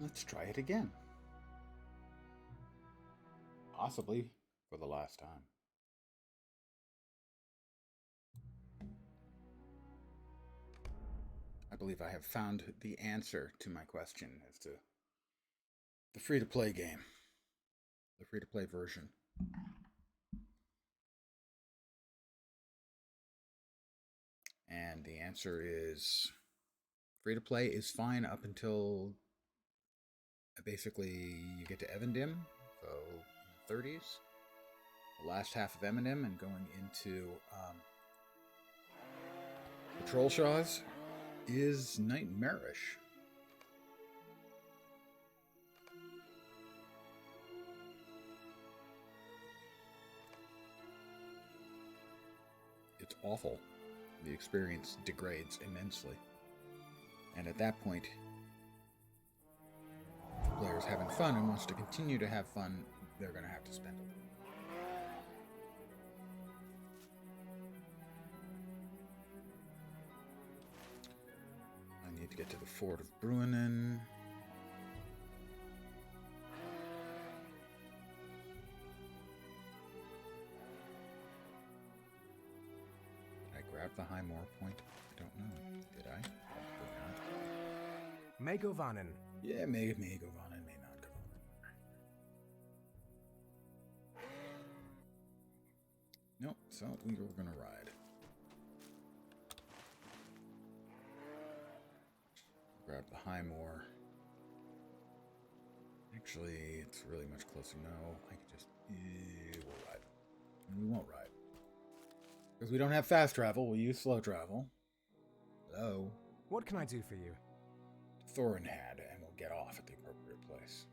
Let's try it again. Possibly for the last time. I believe I have found the answer to my question as to the free-to-play game. The free-to-play version. And the answer is free-to-play is fine up until basically you get to Evendim, so in the 30s. The last half of Eminem and going into the Trollshaws is nightmarish. It's awful. The experience degrades immensely. And at that point, if the player's having fun and wants to continue to have fun, they're going to have to spend a little. I need to get to the Fort of Bruinen. The Highmore point? I don't know. Did I? May go Vanen. Yeah, may go Vanen, may not go Vanen. Nope, so we were gonna ride. Grab the Highmore. Actually, it's really much closer. No, I could just... we'll ride. And we won't ride. Because we don't have fast travel, we'll use slow travel. Hello. What can I do for you? Thorinhad, and we'll get off at the appropriate place.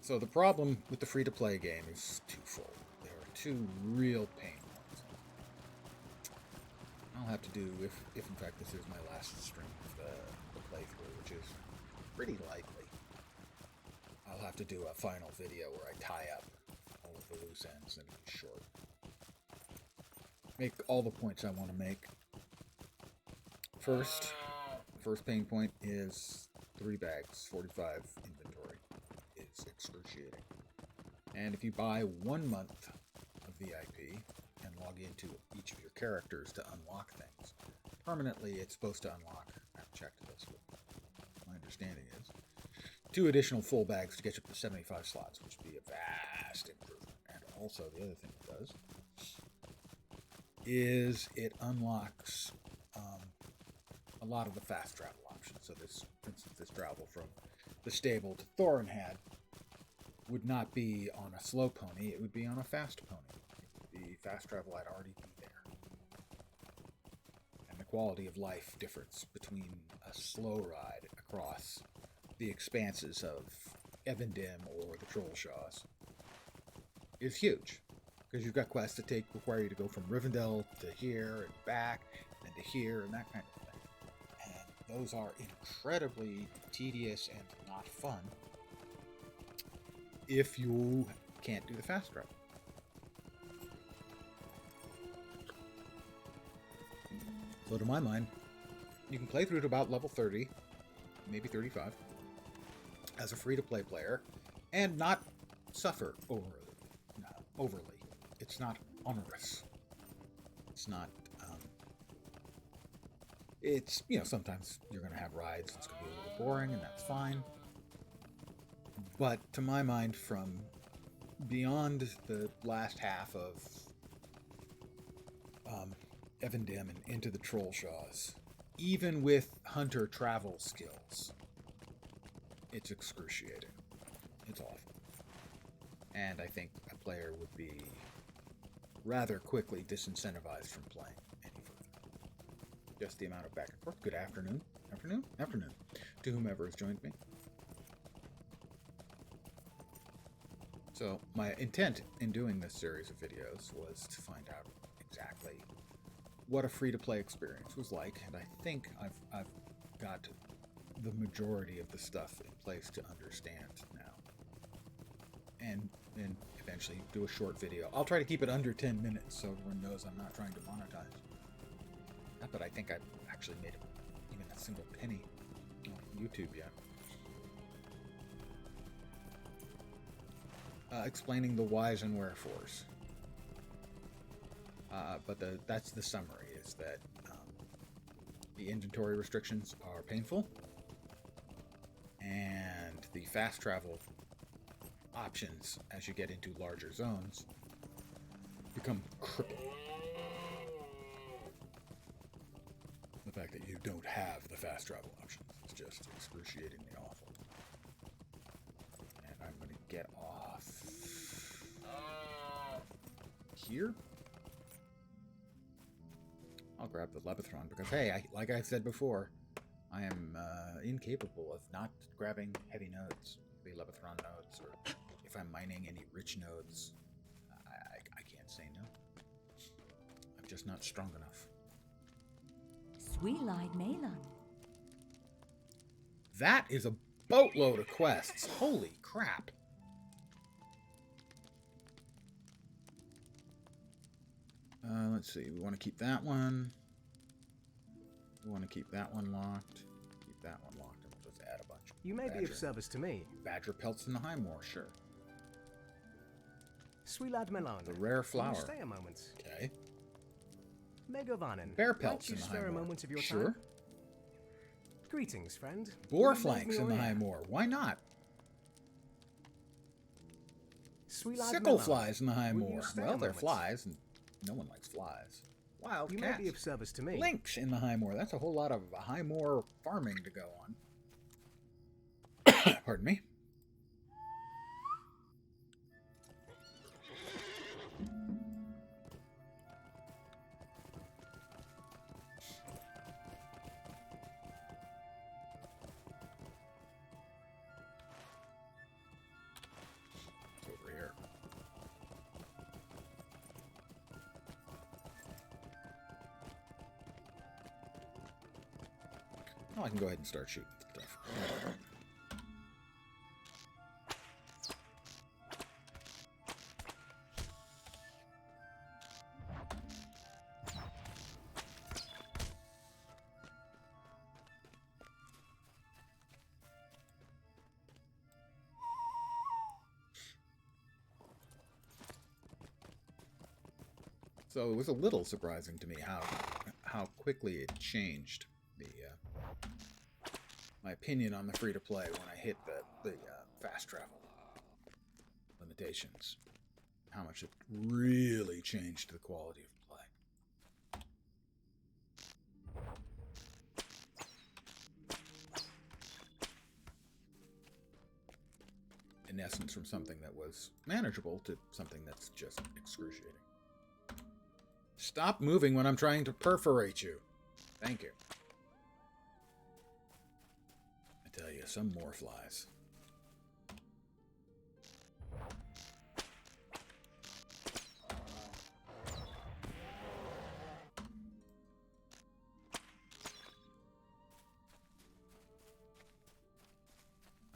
So the problem with the free-to-play game is twofold. There are two real pain points. I'll have to do, if in fact this is my last stream of the playthrough, which is pretty likely, I'll have to do a final video where I tie up all of the loose ends and be short. Make all the points I want to make. First pain point is 3 bags, 45 inventory. It's excruciating. And if you buy 1 month of VIP and log into each of your characters to unlock things, permanently it's supposed to unlock, I've checked this, but my understanding is, 2 additional full bags to get you up to 75 slots, which would be a vast improvement. And also the other thing it does is it unlocks a lot of the fast travel options. So this, for instance, this travel from the stable to Thorinhad would not be on a slow pony, it would be on a fast pony. The fast travel I'd already be there. And the quality of life difference between a slow ride across the expanses of Evendim or the Trollshaws is huge. Because you've got quests that require you to go from Rivendell to here and back, and to here and that kind of thing. And those are incredibly tedious and not fun if you can't do the fast travel. So to my mind, you can play through to about level 30, maybe 35, as a free-to-play player, and not suffer overly. It's not onerous. It's not, it's, sometimes you're going to have rides, it's going to be a little boring, and that's fine. But to my mind, from beyond the last half of Evendim and into the Trollshaws, even with hunter travel skills, it's excruciating. It's awful. And I think a player would be rather quickly disincentivized from playing any further. Just the amount of back and forth. Good afternoon. Afternoon. To whomever has joined me. So my intent in doing this series of videos was to find out exactly what a free-to-play experience was like, and I think I've got the majority of the stuff in place to understand now. And eventually do a short video. I'll try to keep it under 10 minutes so everyone knows I'm not trying to monetize. Not that I think I've actually made even a single penny on YouTube yet. Explaining the whys and wherefores. But that's the summary, is that the inventory restrictions are painful, and the fast travel options as you get into larger zones become crippling. The fact that you don't have the fast travel options is just excruciatingly awful. And I'm going to get off here. I'll grab the Levitron because, hey, like I said before, I am incapable of not grabbing heavy nodes, the Levitron nodes, or if I'm mining any rich nodes, I can't say no. I'm just not strong enough. Sweet-eyed Malon. That is a boatload of quests. Holy crap. Let's see. We want to keep that one. We want to keep that one locked. Keep that one locked, and we'll just add a bunch. You may be of service to me. Badger pelts in the High Moor, sure. Sweet-eyed Malon. The rare flower. Will you stay a moment? Okay. Megovanen. Bear pelts in you the spare High a Moor. moment of your Sure. time? Greetings, friend. Boar Will you lend flanks me in the your High ear? Moor. Why not? Sweet-eyed Sickle Malon. flies in the High Will you Moor. stay a Well, they're moment? flies, and no one likes flies. Wild You cats. may be of service to me. Lynx in the High Moor. That's a whole lot of High Moor farming to go on. Pardon me. It's over here. Oh, I can go ahead and start shooting stuff. So it was a little surprising to me how quickly it changed the my opinion on the free-to-play when I hit the fast travel limitations. How much it really changed the quality of play. In essence, from something that was manageable to something that's just excruciating. Stop moving when I'm trying to perforate you. Thank you. I tell you, some more flies.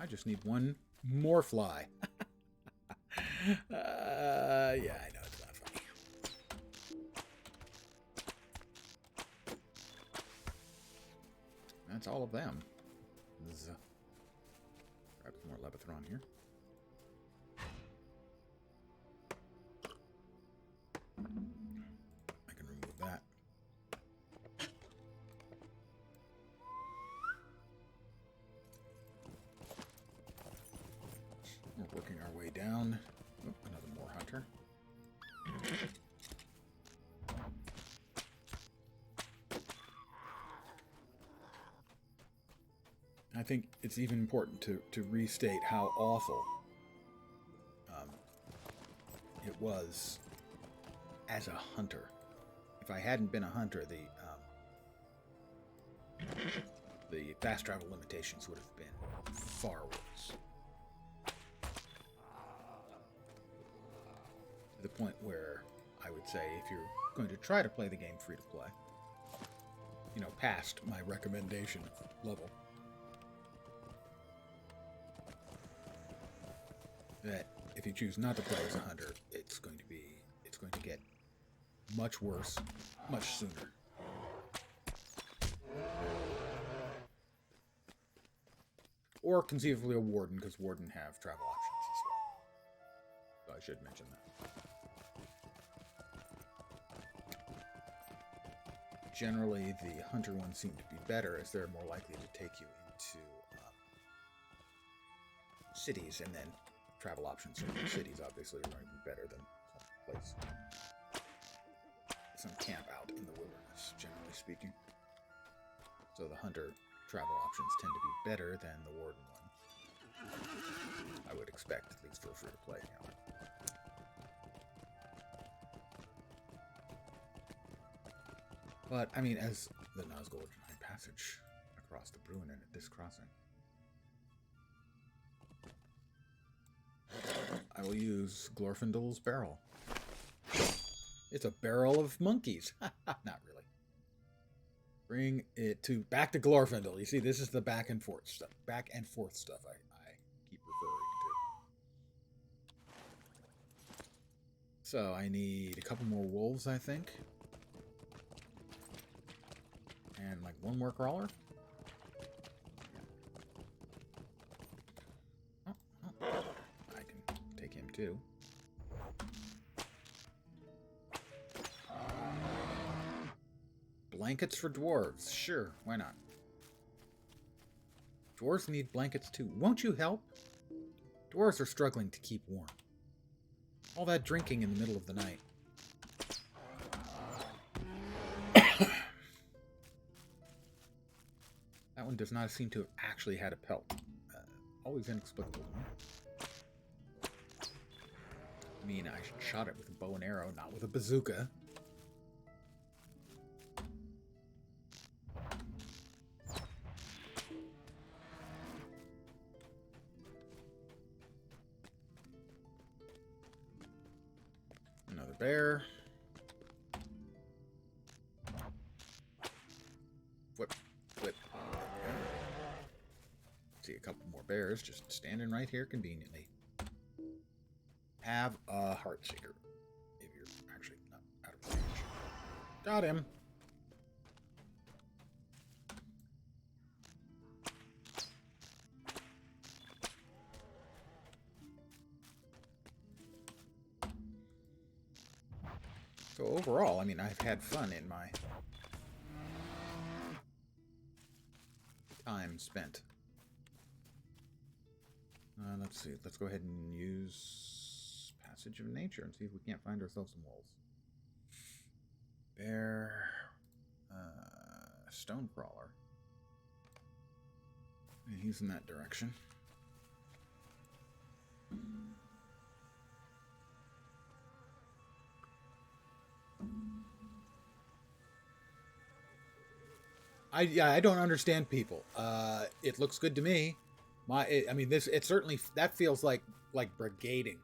I just need one more fly. Yeah, I know it's not funny. That's all of them. Grab some more Levitron here. I can remove that. We're working our way down. Oh, another more hunter. I think it's even important to restate how awful it was as a hunter. If I hadn't been a hunter, the fast travel limitations would have been far worse. To the point where I would say, if you're going to try to play the game free to play, you know, past my recommendation level, that if you choose not to play as a hunter, it's going to get much worse, much sooner. Or conceivably a warden, because warden have travel options as well. So I should mention that. Generally, the hunter ones seem to be better, as they're more likely to take you into cities, and then travel options in cities obviously are going to be better than some camp out in the wilderness, generally speaking. So the hunter travel options tend to be better than the warden one. I would expect, at least for a free-to-play account. But, I mean, as the Nazgul Giant Passage across the Bruinen at this crossing, I will use Glorfindel's barrel. It's a barrel of monkeys. Not really. Bring it back to Glorfindel. You see, this is the back and forth stuff. Back and forth stuff I keep referring to. So I need a couple more wolves, I think. And like one more crawler. Oh, I can take him too. Blankets for dwarves. Sure, why not? Dwarves need blankets too. Won't you help? Dwarves are struggling to keep warm. All that drinking in the middle of the night. That one does not seem to have actually had a pelt. Always inexplicable. I mean, I shot it with a bow and arrow, not with a bazooka. Another bear. Flip. See a couple more bears just standing right here conveniently. Have a Heartseeker if you're actually not out of range. Got him. So overall, I mean, I've had fun in my time spent. Let's see. Let's go ahead and use Passage of Nature and see if we can't find ourselves some wolves. Bear, stone crawler. And he's in that direction. I don't understand people. It looks good to me. I mean, it certainly, that feels like brigading.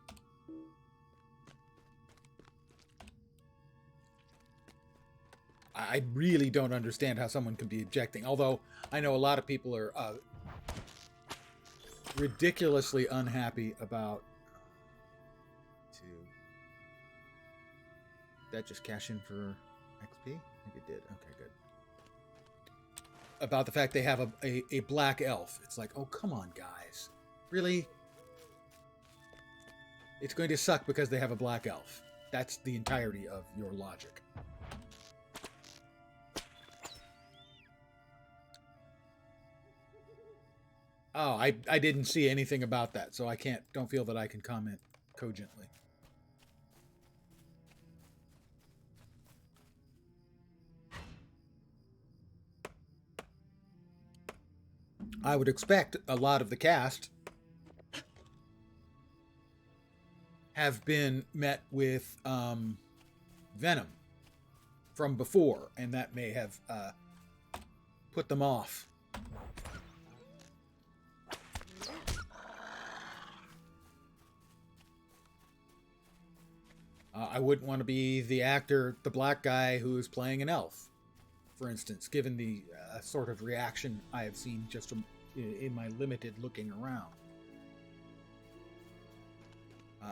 I really don't understand how someone can be objecting. Although I know a lot of people are ridiculously unhappy about. Did that just cash in for XP? I think it did. Okay, good. About the fact they have a black elf. It's like, oh, come on, guys. Really? It's going to suck because they have a black elf. That's the entirety of your logic. Oh, I didn't see anything about that, so I don't feel that I can comment cogently. I would expect a lot of the cast have been met with venom from before, and that may have put them off. I wouldn't want to be the actor, the black guy who is playing an elf, for instance, given the sort of reaction I have seen just in my limited looking around.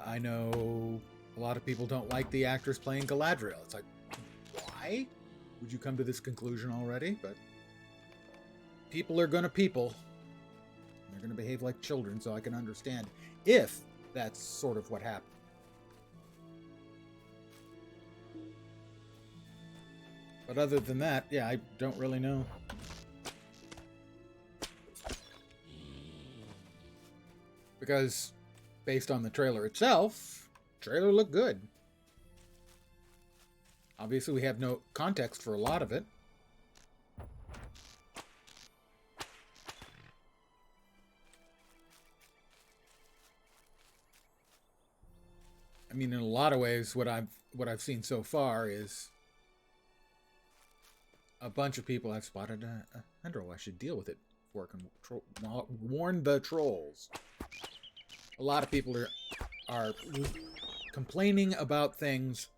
I know a lot of people don't like the actors playing Galadriel. It's like, why? Would you come to this conclusion already? But people are gonna people. They're going to behave like children, so I can understand if that's sort of what happened. But other than that, yeah, I don't really know. Because based on the trailer itself, trailer looked good. Obviously, we have no context for a lot of it. I mean, in a lot of ways, what I've seen so far is a bunch of people have spotted a Hendrel. I should deal with it before I can warn the trolls. A lot of people are complaining about things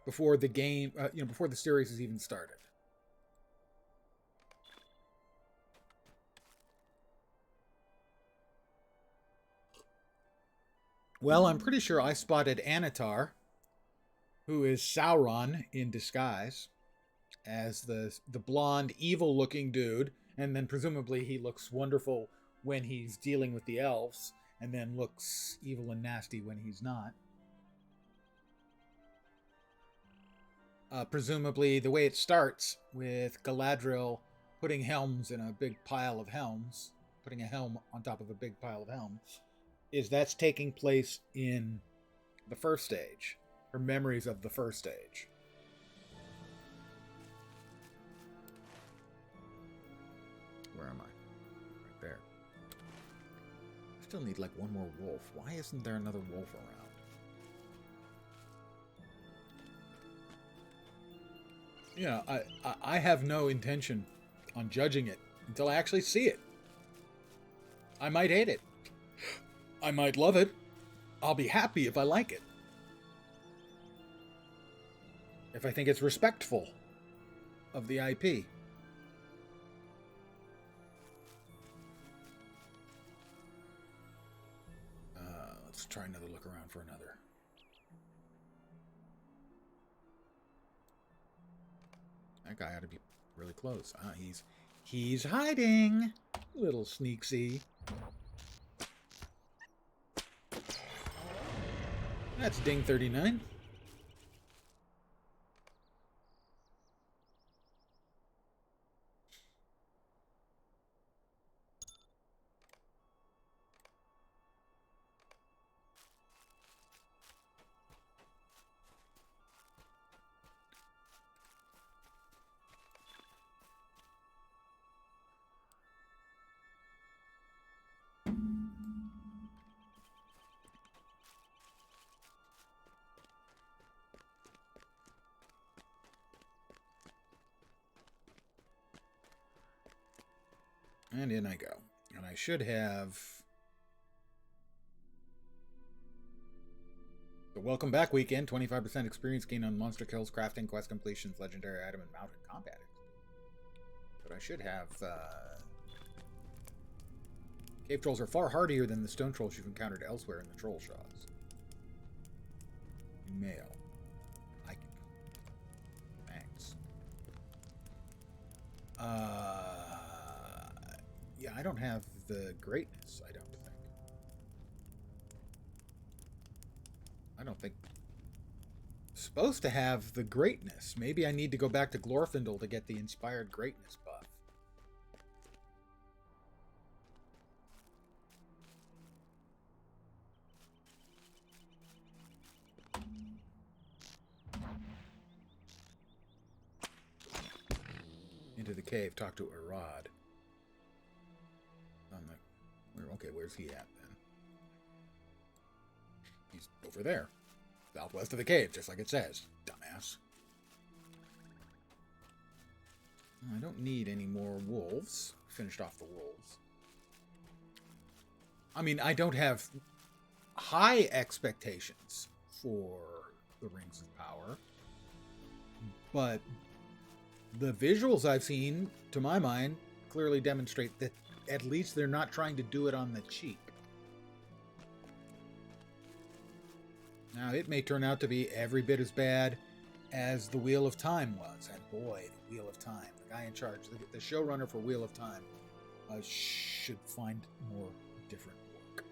before the game, before the series has even started. Well, I'm pretty sure I spotted Anatar, who is Sauron in disguise, as the blonde, evil-looking dude, and then presumably he looks wonderful when he's dealing with the elves, and then looks evil and nasty when he's not. Presumably, the way it starts with Galadriel putting helms in a big pile of helms, putting a helm on top of a big pile of helms, is that's taking place in the first stage, her memories of the first stage. Where am I? Right there. I still need like one more wolf. Why isn't there another wolf around? Yeah, I have no intention on judging it until I actually see it. I might hate it. I might love it. I'll be happy if I like it. If I think it's respectful of the IP. Let's try another look around for another. That guy ought to be really close. He's hiding. Little sneaksy. That's Ding 39. And in I go. And I should have the Welcome Back weekend, 25% experience gain on monster kills, crafting, quest completions, legendary item, and mounted combat. But I should have cave trolls are far hardier than the stone trolls you've encountered elsewhere in the Trollshaws. Mail. Thanks. Yeah, I don't have the greatness, I don't think. Supposed to have the greatness. Maybe I need to go back to Glorfindel to get the inspired greatness buff. Into the cave, talk to Arad. Okay, where's he at then? He's over there. Southwest of the cave, just like it says. Dumbass. I don't need any more wolves. Finished off the wolves. I mean, I don't have high expectations for the Rings of Power. But the visuals I've seen, to my mind, clearly demonstrate that at least they're not trying to do it on the cheap. Now, it may turn out to be every bit as bad as the Wheel of Time was. And boy, the Wheel of Time. The guy in charge, the showrunner for Wheel of Time, should find more different work.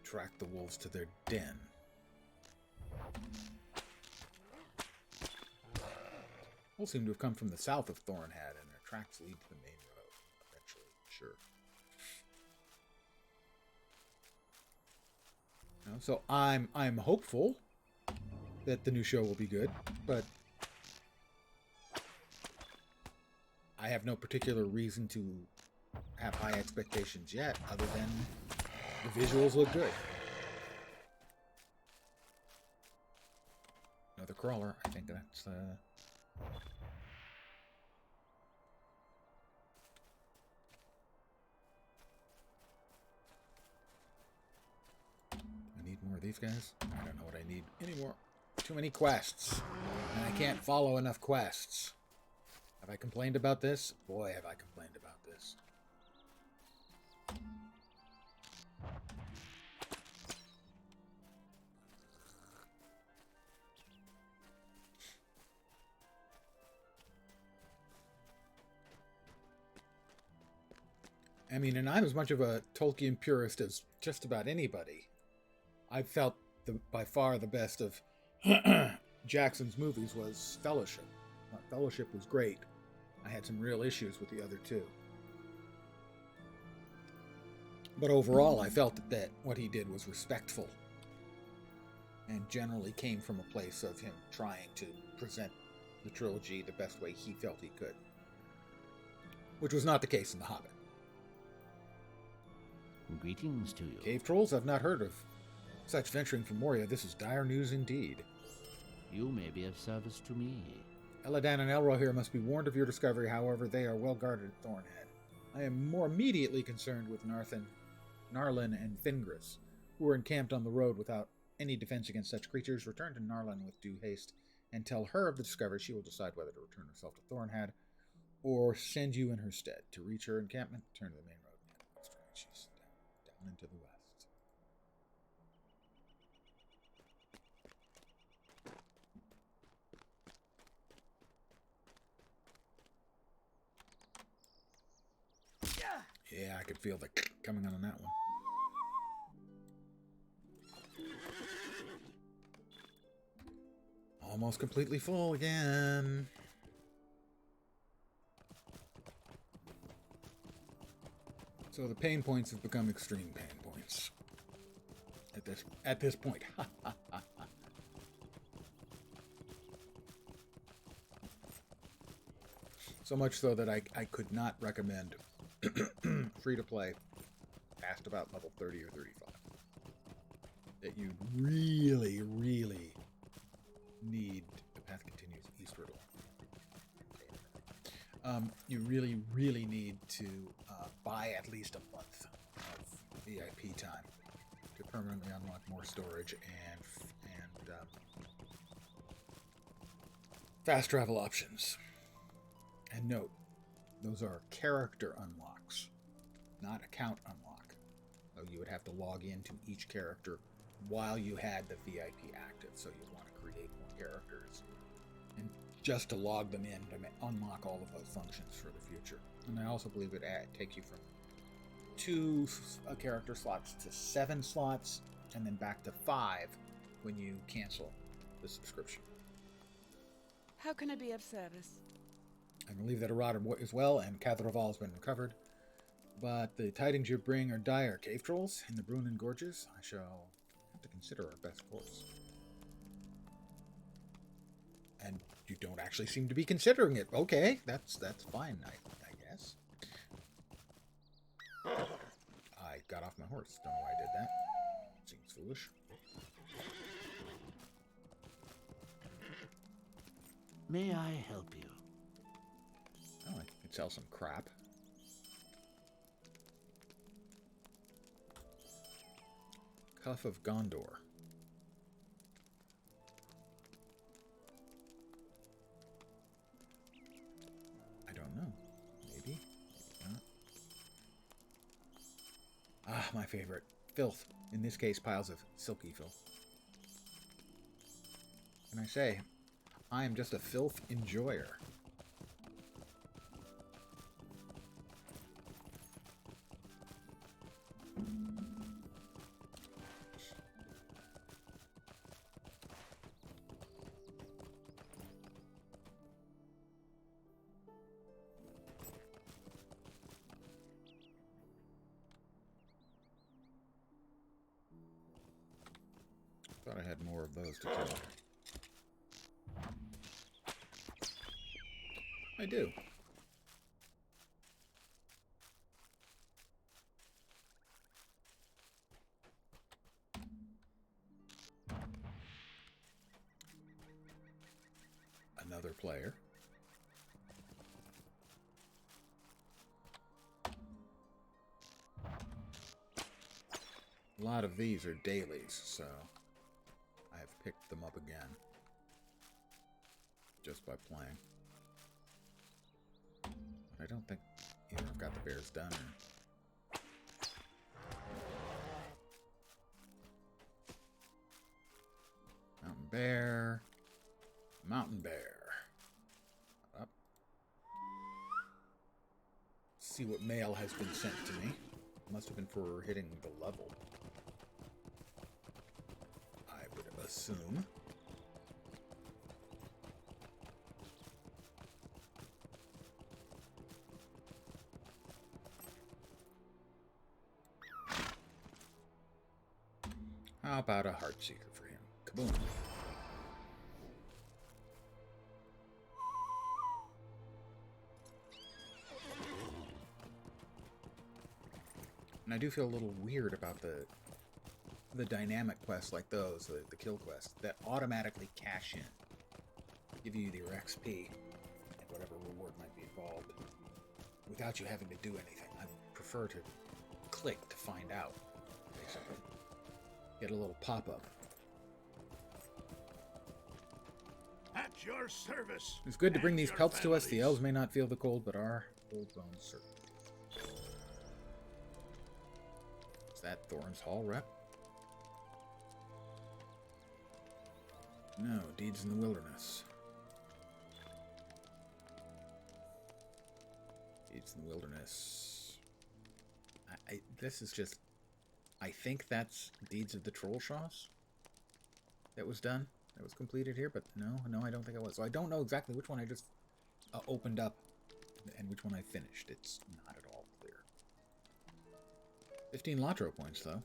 Track the wolves to their den. Wolves seem to have come from the south of Thornhead, and their tracks lead to the main road. Eventually, sure. So I'm hopeful that the new show will be good, but I have no particular reason to have high expectations yet, other than the visuals look good. Another crawler. I think that's I need more of these guys. I don't know what I need anymore. Too many quests. And I can't follow enough quests. Have I complained about this? Boy, have I complained about this. I mean, and I'm as much of a Tolkien purist as just about anybody. I felt by far the best of Jackson's movies was Fellowship. Fellowship was great. I had some real issues with the other two. But overall, I felt that what he did was respectful and generally came from a place of him trying to present the trilogy the best way he felt he could. Which was not the case in The Hobbit. Greetings to you. Cave trolls? I've not heard of such venturing from Moria. This is dire news indeed. You may be of service to me. Eladan and Elro here must be warned of your discovery, however, they are well guarded at Thornhead. I am more immediately concerned with Narlin and Fingris, who are encamped on the road without any defense against such creatures. Return to Narlin with due haste and tell her of the discovery. She will decide whether to return herself to Thornhead or send you in her stead. To reach her encampment, turn to the main road. She's down into the west. Yeah, I could feel the coming on that one. Almost completely full again. So the pain points have become extreme pain points. At this point. So much so that I could not recommend free-to-play past about level 30 or 35. That you really, really need... The path continues eastward. You really, really need to buy at least a month of VIP time to permanently unlock more storage and fast travel options. And note, those are character unlocks, not account unlock. So you would have to log into each character while you had the VIP active, so you want to create more characters. And just to log them in to unlock all of those functions for the future. And I also believe it takes you from 2 character slots to 7 slots, and then back to 5 when you cancel the subscription. How can I be of service? I believe that Arad is well, and Cathraval has been recovered. But the tidings you bring are dire. Cave trolls in the Brunnen Gorges? I shall have to consider our best course. And you don't actually seem to be considering it. Okay, that's fine, I guess. I got off my horse. Don't know why I did that. Seems foolish. May I help you? Oh, I could sell some crap. Cuff of Gondor. I don't know. Maybe. Maybe not. Ah, my favorite. filth. In this case, piles of silky filth. And I say, I am just a filth enjoyer. Thought I had more of those to kill. I do. Another player. A lot of these are dailies, so I have picked them up again just by playing. But I don't think either I've got the bears done. Mountain bear. Mountain bear. Up. See what mail has been sent to me. Must have been for hitting the level. I would assume. How about a Heartseeker for him? Kaboom. And I do feel a little weird about the dynamic quests like those, the kill quests, that automatically cash in. Give you your XP and whatever reward might be involved without you having to do anything. I prefer to click to find out, basically. Get a little pop-up. At your service. It's good to bring these pelts to us. The elves may not feel the cold, but our old bones certainly. Is that Thorn's Hall rep? No, Deeds in the Wilderness. Deeds in the Wilderness. This is just... I think that's Deeds of the Trollshaws that was done, that was completed here, but no, I don't think it was. So I don't know exactly which one I just opened up and which one I finished. It's not at all clear. 15 LotRO points, though.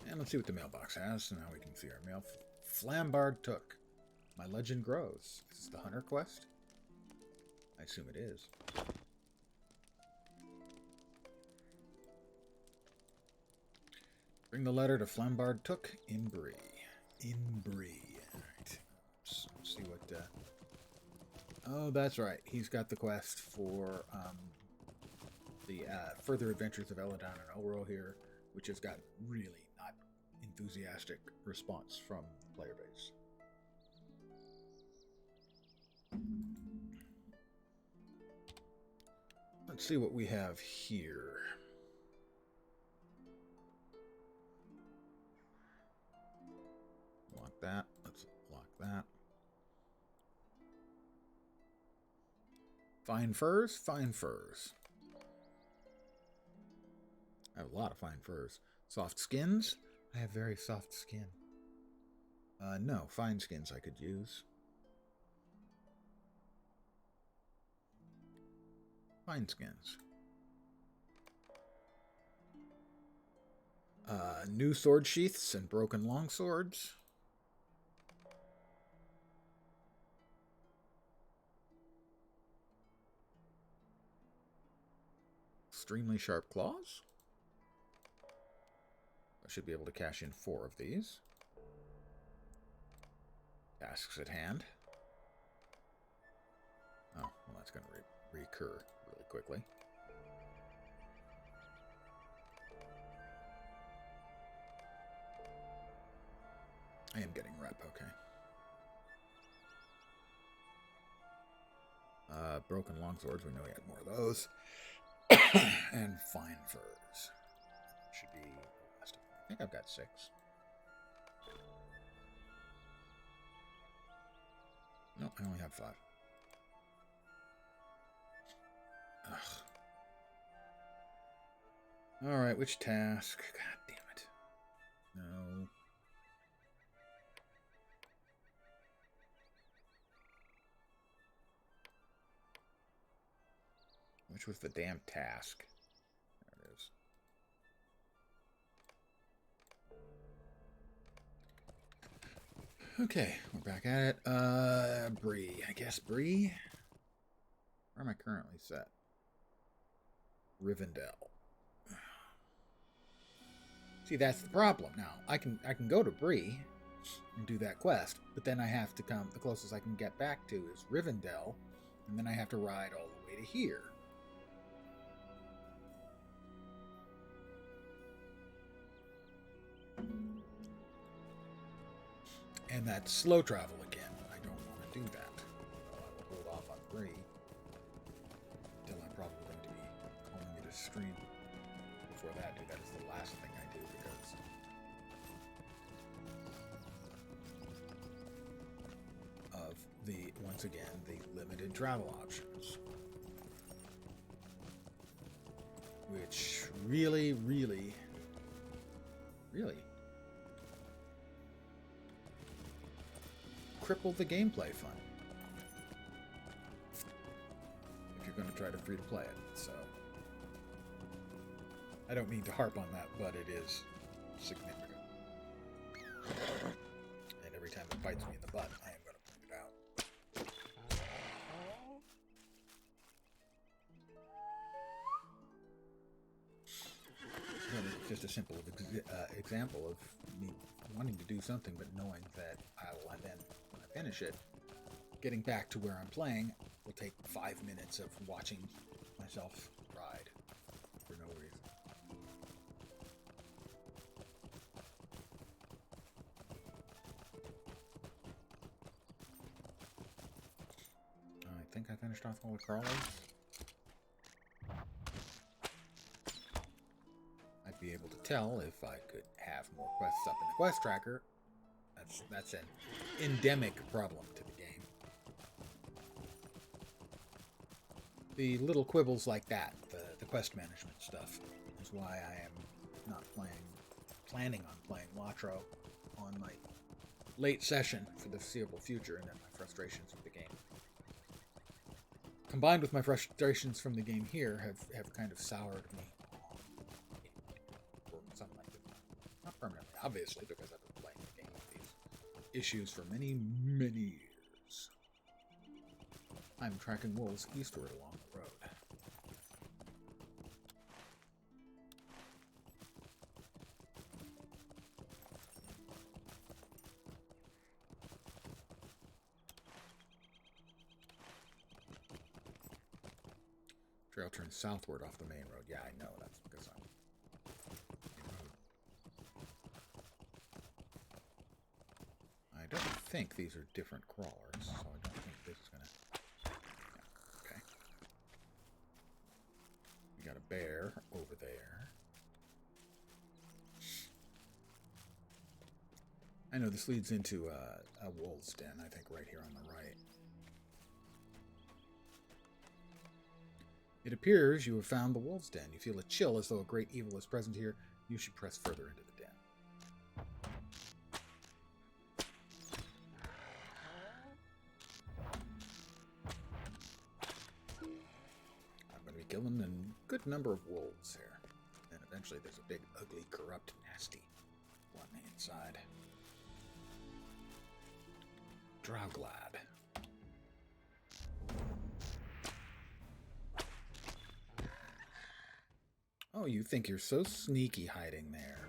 And let's see what the mailbox has, so now we can see our mail. Flambard Took. My legend grows. Is this the Hunter quest? I assume it is. Bring the letter to Flambard Took in Bree. Alright. Let's see what... Oh, that's right. He's got the quest for the Further Adventures of Eladon and LotRO here, which has got really not enthusiastic response from the player base. Let's see what we have here. Lock that. Let's lock that. Fine furs? Fine furs. I have a lot of fine furs. Soft skins? I have very soft skin. No, fine skins I could use. Fine skins. New sword sheaths and broken longswords. Extremely sharp claws. I should be able to cash in 4 of these. Tasks at hand. Oh, well, that's going to recur really quickly. I am getting rep, okay. Broken longswords, we know we had more of those. And fine furs. Should be the last of them. I think I've got 6. No, I only have 5. Ugh. Alright, which task? God damn it. No. Which was the damn task? There it is. Okay, we're back at it. Bree. I guess Bree? Where am I currently set? Rivendell. See, that's the problem now. I can go to Bree and do that quest, but then I have to come, the closest I can get back to is Rivendell, and then I have to ride all the way to here. And that's slow travel again. I don't want to do that. So I will hold off on Bree until I'm probably going to be calling it a stream. Before that, that is the last thing I do because of the, once again, the limited travel options. Which really cripple the gameplay fun if you're going to try to free to play it. So I don't mean to harp on that, but it is significant. And every time it bites me in the butt, I am going to point it out. And it's just a simple example of me wanting to do something, but knowing that I will then, when I finish it, getting back to where I'm playing will take 5 minutes of watching myself ride for no reason. I think I finished off all the crawlers. I'd be able to tell if I could have more quests up in the quest tracker. That's an endemic problem to the game. The little quibbles like that, the quest management stuff, is why I am not planning on playing LotRO on my late session for the foreseeable future, and then my frustrations with the game. Combined with my frustrations from the game here have kind of soured me or something like that. Not permanently, obviously, because I've been playing the game with these issues for many years. I'm tracking wolves eastward along the road. Trail turns southward off the main road. Yeah, I know. That's because I'm... I don't think these are different crawlers, so I don't think this is gonna... Yeah, okay. We got a bear over there. I know this leads into a wolf's den, I think, right here on the right. It appears you have found the wolf's den. You feel a chill as though a great evil is present here. You should press further into the den. I'm going to be killing a good number of wolves here. And eventually there's a big, ugly, corrupt, nasty one inside. Drowglad. Oh, you think you're so sneaky hiding there.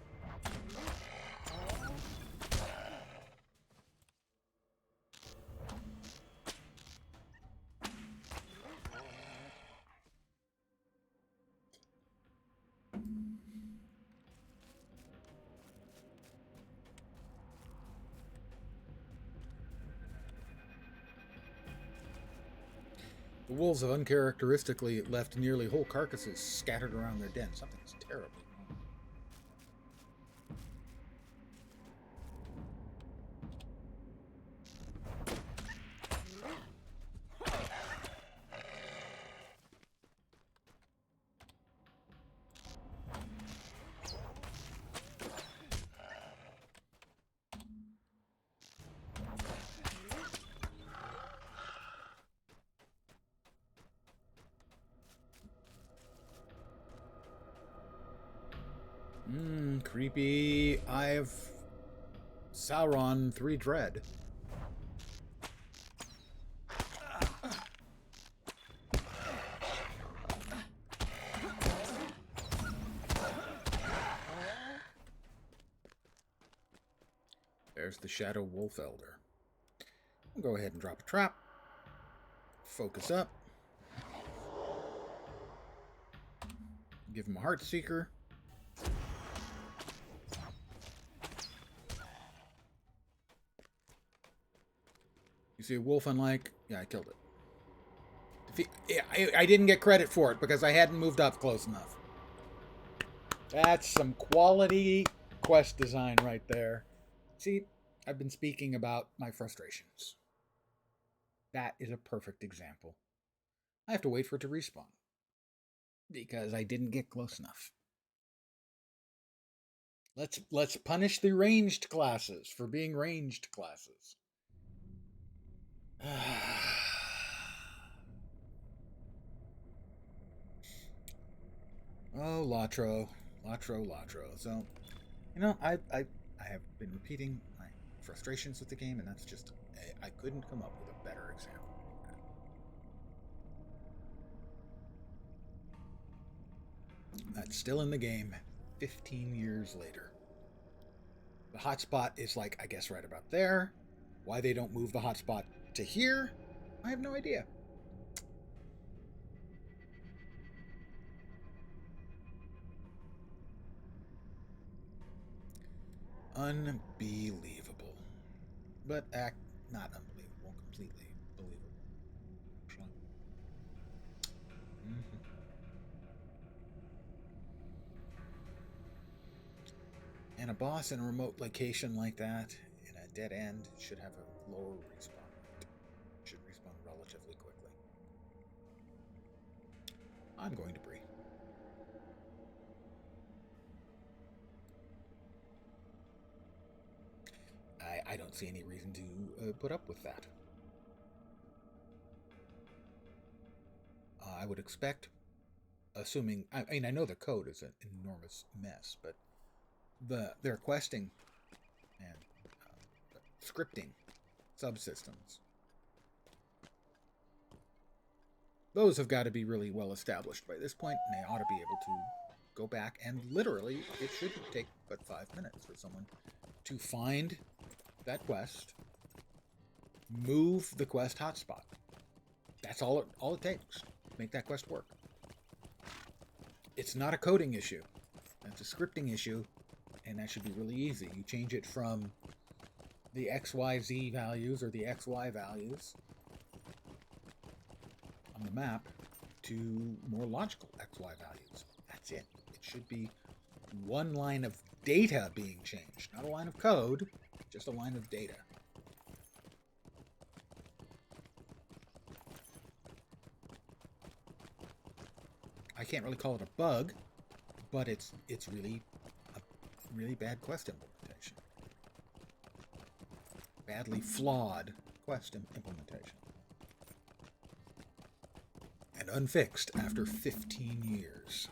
The wolves have uncharacteristically left nearly whole carcasses scattered around their den. Something's terrible. Creepy. I've Sauron 3 Dread. There's the Shadow Wolf Elder. We'll go ahead and drop a trap. Focus up. Give him a Heart Seeker. You see a wolf unlike? Yeah, I killed it. I didn't get credit for it because I hadn't moved up close enough. That's some quality quest design right there. See, I've been speaking about my frustrations. That is a perfect example. I have to wait for it to respawn because I didn't get close enough. Let's punish the ranged classes for being ranged classes. Oh, LotRO. So, you know, I have been repeating my frustrations with the game, and that's just, I couldn't come up with a better example. That's still in the game 15 years later. The hotspot is like, I guess, right about there. Why they don't move the hotspot to here, I have no idea. Unbelievable. But not unbelievable, completely believable. And a boss in a remote location like that, in a dead end, should have a lower respawn rate. Should respawn relatively quickly. I'm going to breathe. I don't see any reason to put up with that. I would expect, assuming, I mean, I know the code is an enormous mess, but their questing and scripting subsystems, those have got to be really well established by this point, and they ought to be able to go back, and literally, it shouldn't take but 5 minutes for someone to find that quest, move the quest hotspot. That's all it takes to make that quest work. It's not a coding issue. That's a scripting issue, and that should be really easy. You change it from the XYZ values or the XY values on the map to more logical XY values. That's it. It should be one line of data being changed, not a line of code, just a line of data. I can't really call it a bug, but it's really a really bad quest implementation. Badly flawed quest implementation. And unfixed after 15 years.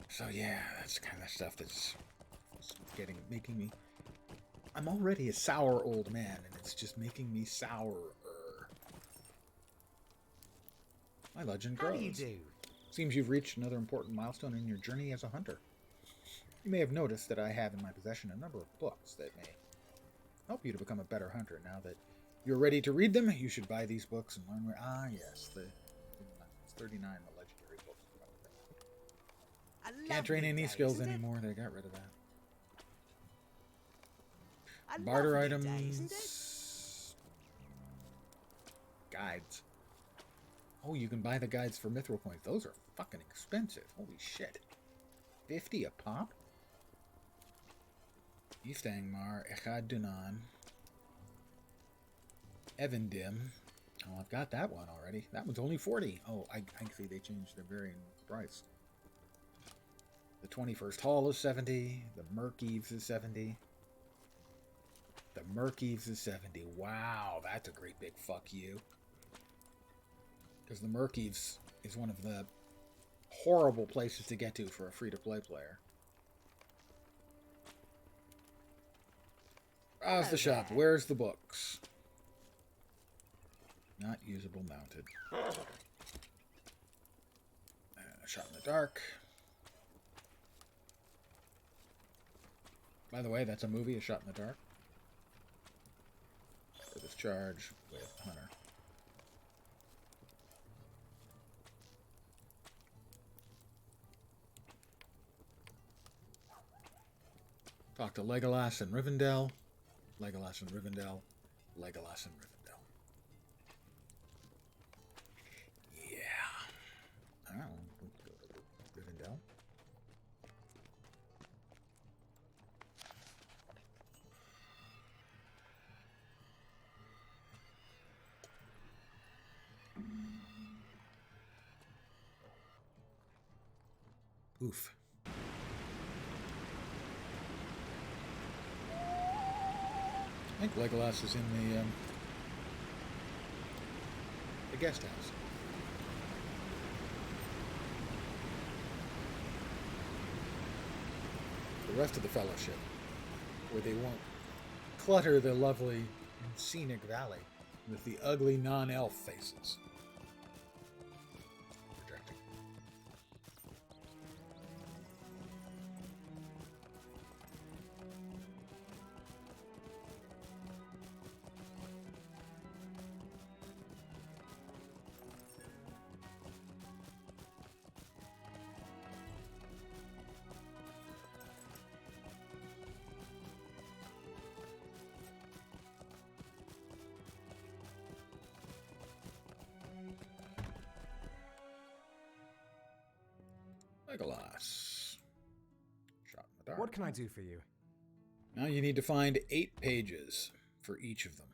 So yeah, that's kind of stuff that's making me... I'm already a sour old man, and it's just making me sourer. My legend grows. How do you do? Seems you've reached another important milestone in your journey as a hunter. You may have noticed that I have in my possession a number of books that may help you to become a better hunter. Now that you're ready to read them, you should buy these books and learn where... Ah, yes, it's 39, the legendary books. Can't train any skills anymore. They got rid of that. A Barter lovely items. day, isn't it? Guides. Oh, you can buy the guides for mithril coins. Those are fucking expensive. Holy shit. 50 a pop? East Angmar, Echad Dunan, Evandim. Oh, I've got that one already. That one's only 40. Oh, I see they changed their varying price. The 21st Hall is 70. The Merkeaves is 70. The Merkeaves is 70. Wow, that's a great big fuck you. Because the Merkeaves is one of the horrible places to get to for a free-to-play player. How's the shop? Where's the books? Not usable mounted. A shot in the dark. By the way, that's a movie, A Shot in the Dark. For this charge with Hunter. Talk to Legolas and Rivendell. Legolas and Rivendell. Legolas and Rivendell. Yeah. Oh, let's go to Rivendell. Oof. I think Legolas is in the guest house. The rest of the Fellowship, where they won't clutter the lovely and scenic valley with the ugly non-elf faces. Projecting. Legolas. Shot in the dark. What can I do for you? Now you need to find 8 pages for each of them.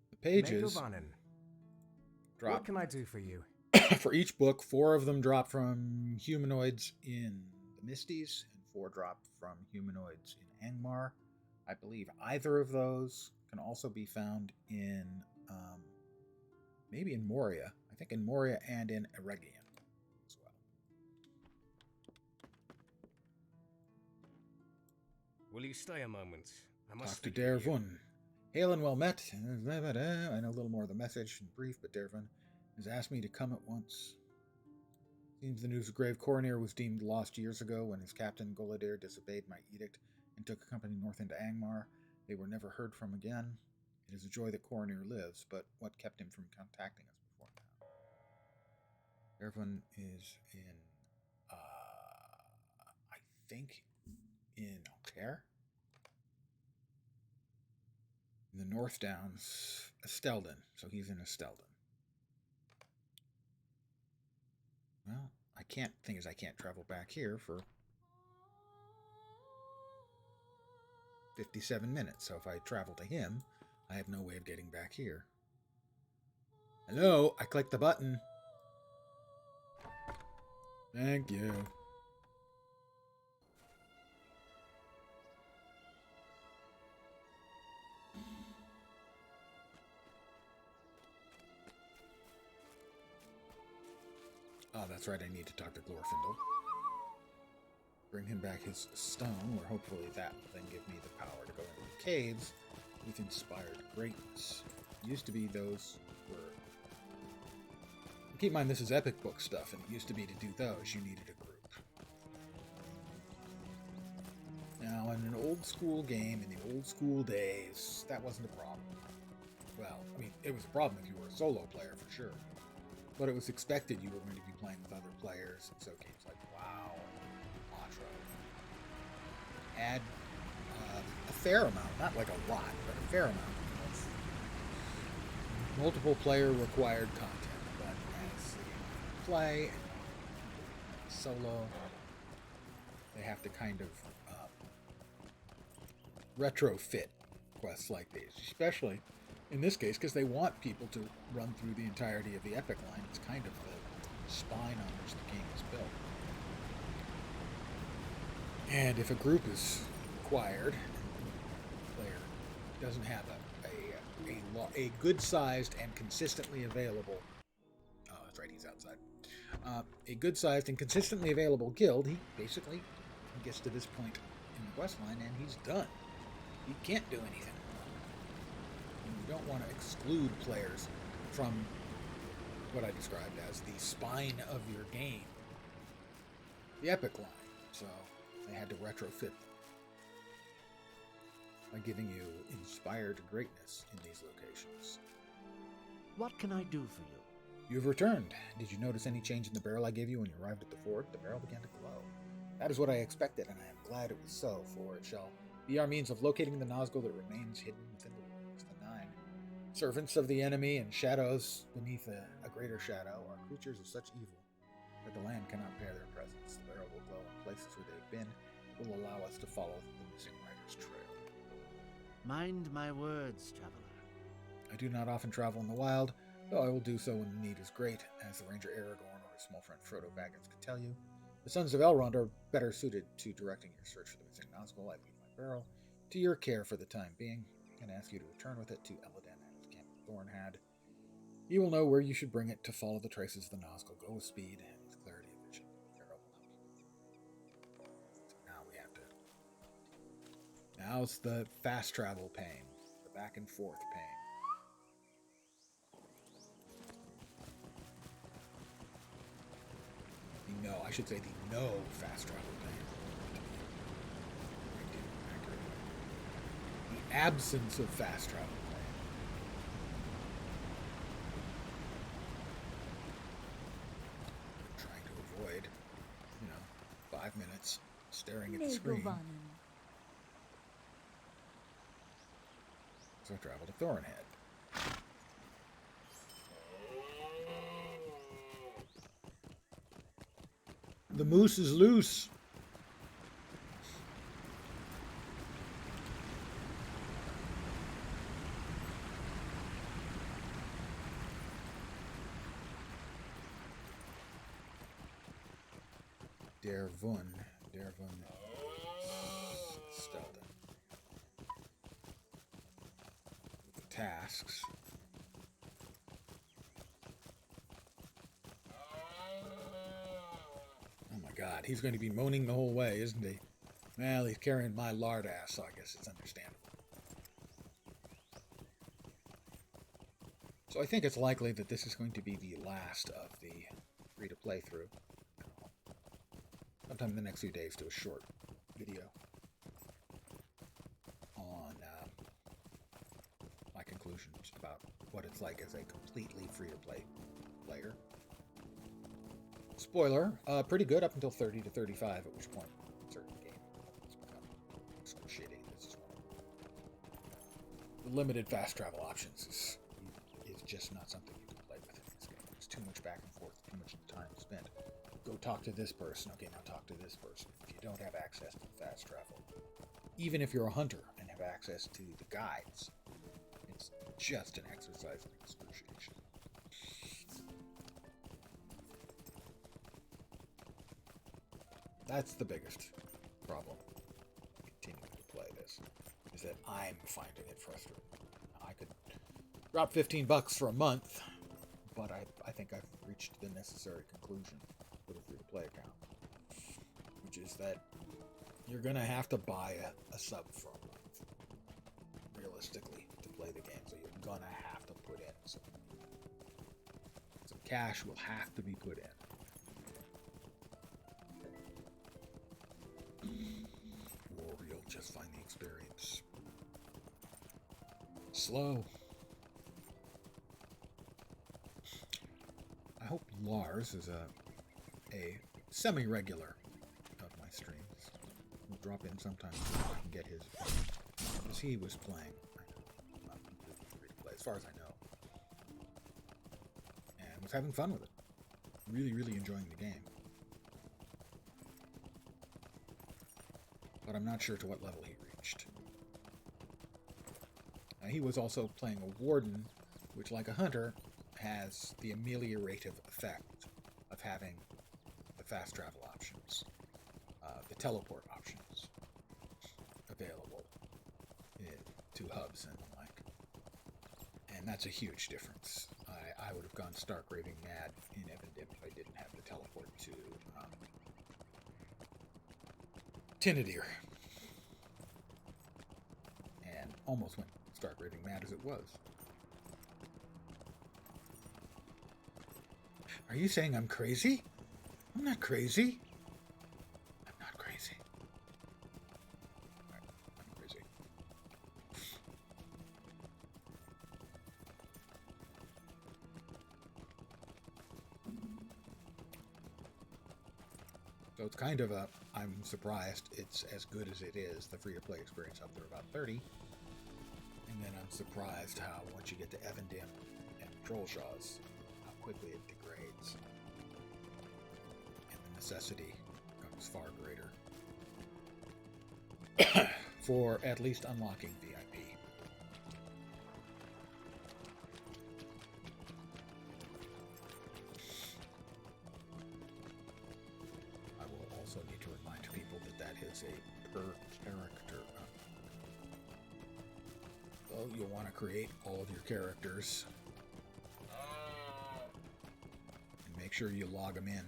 The pages Megovanen. drop What can I do for you? for each book. 4 of them drop from humanoids in the Misties, and 4 drop from humanoids in Angmar. I believe either of those can also be found in maybe in Moria. I think in Moria and in Eregion as well. Will you stay a moment? I must Talk to speak with you. Dervun. Hail and well met. I know a little more of the message in brief, but Dervun has asked me to come at once. Seems the news of Grave Coronir was deemed lost years ago when his captain Goladir disobeyed my edict and took a company north into Angmar. They were never heard from again. It is a joy that Coronir lives, but what kept him from contacting us before now? Dervun is in, I think, in Alcaire? In the North Downs, Estelden. So he's in Estelden. Well, I can't travel back here for 57 minutes. So if I travel to him, I have no way of getting back here. Hello, I clicked the button. Thank you. Oh, that's right, I need to talk to Glorfindel. Bring him back his stone, where hopefully that will then give me the power to go into the caves with inspired greatness. Used to be those were... Keep in mind, this is epic book stuff, and it used to be to do those, you needed a group. Now, in an old school game, in the old school days, that wasn't a problem. Well, I mean, it was a problem if you were a solo player, for sure. But it was expected you were going to be playing with other players, and so games like WoW, LotRO, add a fair amount, not like a lot, but a fair amount of multiple player required content. But as they play solo, they have to kind of retrofit quests like these, especially in this case because they want people to run through the entirety of the epic line. It's kind of the spine on which the game is built. And if a group is required, the player doesn't have a good-sized and consistently available... Oh, that's right, he's outside. A good-sized and consistently available guild, he basically gets to this point in the quest line and he's done. He can't do anything. And you don't want to exclude players from what I described as the spine of your game, the epic line. So they had to retrofit by giving you inspired greatness in these locations. What can I do for you? You've returned. Did you notice any change in the barrel I gave you when you arrived at the fort? The barrel began to glow. That is what I expected, and I am glad it was so, for it shall be our means of locating the Nazgul that remains hidden within the walls. The 9 servants of the enemy and shadows beneath a greater shadow are creatures of such evil that the land cannot bear their presence. The barrel will glow in places where they've been. It will allow us to follow the missing rider's trail. Mind my words, traveler. I do not often travel in the wild, though I will do so when the need is great, as the Ranger Aragorn or his small friend Frodo Baggins could tell you. The Sons of Elrond are better suited to directing your search for the missing Nazgul. I leave my barrel to your care for the time being, and ask you to return with it to Elladan and his camp of Thornhad. You will know where you should bring it to follow the traces of the Nazgul. Go with speed and with clarity of vision. The barrel will help you. So now we have to... Now's the fast travel pain, the back and forth pain. No, I should say the no fast travel pain. The absence of fast travel pain. I'm trying to avoid, 5 minutes staring at the screen. So I travel to Thornhead. The moose is loose. Dervun Stelden. Tasks. Oh my God, he's going to be moaning the whole way, isn't he? Well, he's carrying my lard ass, so I guess it's understandable. So I think it's likely that this is going to be the last of the free-to-playthrough. Sometime in the next few days, do a short video on my conclusions about what it's like as a completely free-to-play player. Spoiler, pretty good up until 30 to 35, at which point certain game has become excruciating. This is one of the limited fast travel options is just not something you can play with in this game. There's too much back and forth, too much time spent. Go talk to this person. Okay, now talk to this person. If you don't have access to fast travel, even if you're a hunter and have access to the guides, it's just an exercise in excruciation. That's the biggest problem continuing to play this, is that I'm finding it frustrating. I could drop $15 for a month, but I think I've reached the necessary conclusion with a free-to-play account, which is that you're going to have to buy a sub for a month, realistically, to play the game. So you're going to have to put in some cash will have to be put in. Or you'll just find the experience slow. I hope Lars is a semi-regular of my streams. drop in sometimes so I can get his. Because he was playing. Not completely free to play, as far as I know. And was having fun with it. Really, really enjoying the game. But I'm not sure to what level he reached. He was also playing a warden, which, like a hunter, has the ameliorative effect of having the fast travel options, the teleport options available to hubs and the like. And that's a huge difference. I would have gone stark raving mad in Evandim if I didn't have the teleport to Tinadir. And almost went stark raving mad as it was. Are you saying I'm crazy? I'm not crazy. I'm not crazy. I'm crazy. So it's kind of a, I'm surprised it's as good as it is. The free-to-play experience up there about 30. And then I'm surprised how once you get to Evandim and Trollshaws, how quickly it degrades. And the necessity becomes far greater for at least unlocking VIP. I will also need to remind people that that is a per character. Well, you'll want to create all of your characters and make sure you log them in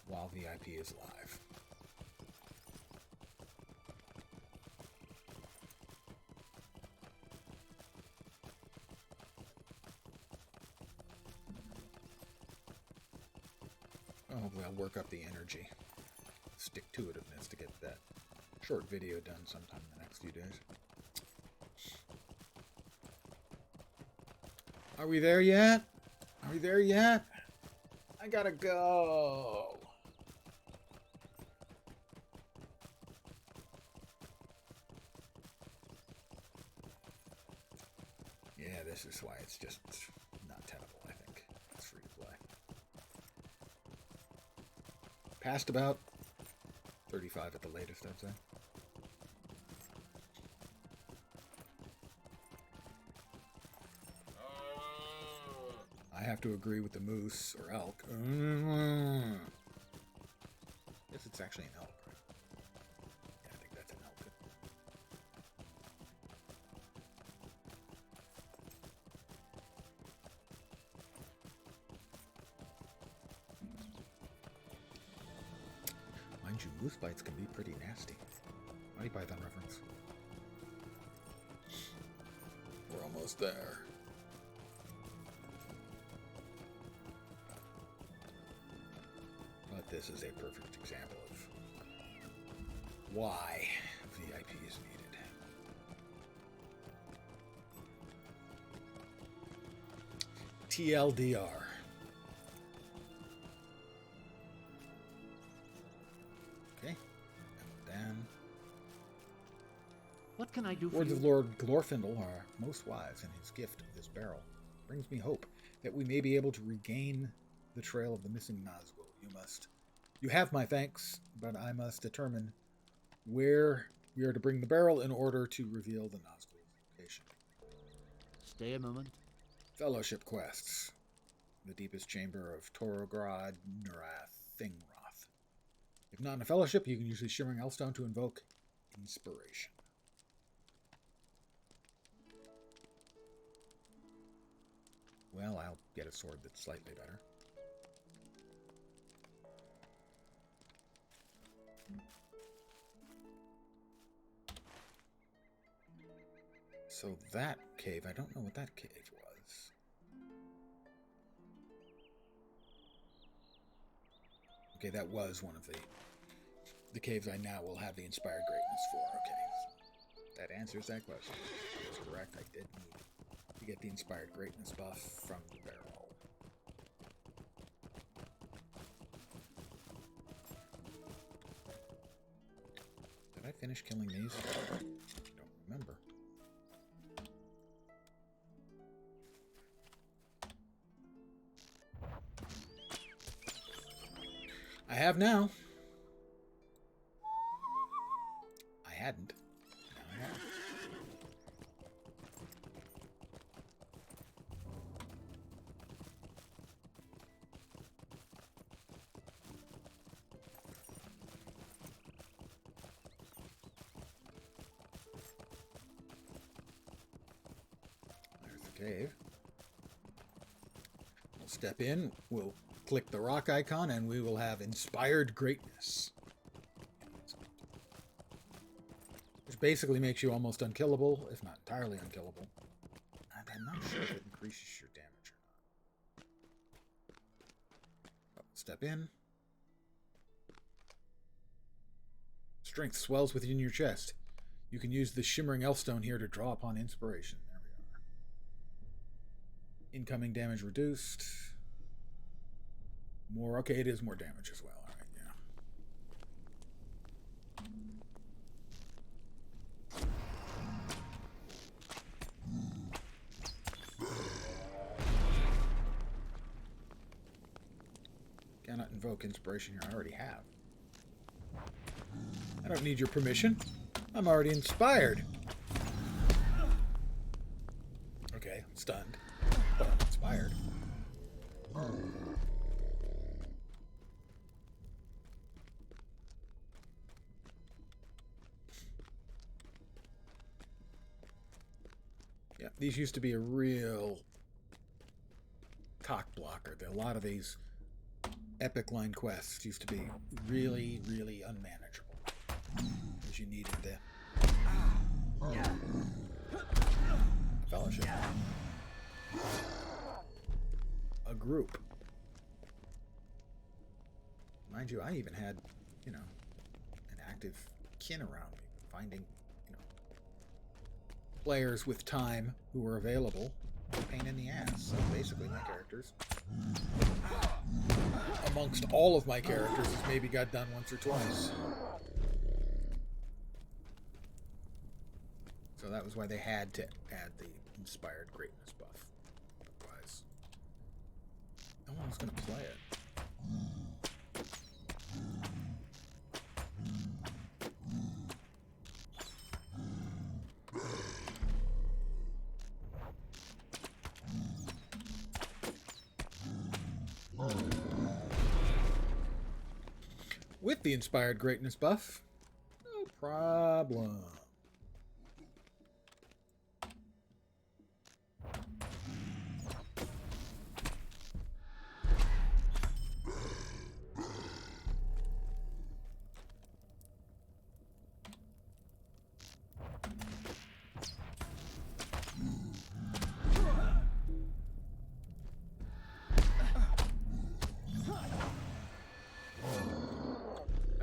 while VIP is live. Hopefully I'll work up the energy, stick-to-itiveness to get that short video done sometime in the next few days. Are we there yet? Are we there yet? I gotta go. Yeah, this is why it's just not tenable, I think. It's free to play. Past about 35 at the latest, I'd say. I have to agree with the moose or elk. Yes, it's actually an elk, right? Yeah, I think that's an elk. Mind you, moose bites can be pretty nasty. Monty Python reference. We're almost there. But this is a perfect example of why VIP is needed. TLDR. Okay. And then What can I do for words you? of Lord Glorfindel are most wise, and his gift of this barrel brings me hope that we may be able to regain the trail of the missing Nazgul. You have my thanks, but I must determine where we are to bring the barrel in order to reveal the Nazgul's location. Stay a moment. Fellowship quests. The deepest chamber of Torograd Nurath Thingroth. If not in a fellowship, you can use the Shimmering Elfstone to invoke inspiration. Well, I'll get a sword that's slightly better. So that cave, I don't know what that cave was. Okay, that was one of the caves I now will have the Inspired Greatness for. Okay, that answers that question. That's correct, I did need to get the Inspired Greatness buff from the barrel. finish killing these? I don't remember. I have now. I hadn't. Now I have. There's the cave. We'll step in. We'll click the rock icon and we will have Inspired Greatness. Which basically makes you almost unkillable, if not entirely unkillable. And I'm not sure if it increases your damage or not. Step in. Strength swells within your chest. You can use the Shimmering Elfstone here to draw upon inspiration. There we are. Incoming damage reduced. More, okay, it is more damage as well. All right, yeah. Cannot invoke inspiration here. I already have. I don't need your permission. I'm already inspired. Okay, I'm stunned, but I'm inspired. Yeah, these used to be a real cock blocker. A lot of these epic line quests used to be really, really unmanageable. Because you needed the fellowship. A group. Mind you, I even had, an active kin around me. Finding, players with time who were available. Pain in the ass. So basically my characters, amongst all of my characters, has maybe got done once or twice. So that was why they had to add the Inspired Greatness buff. Otherwise, no one was going to play it. With the Inspired Greatness buff, no problem.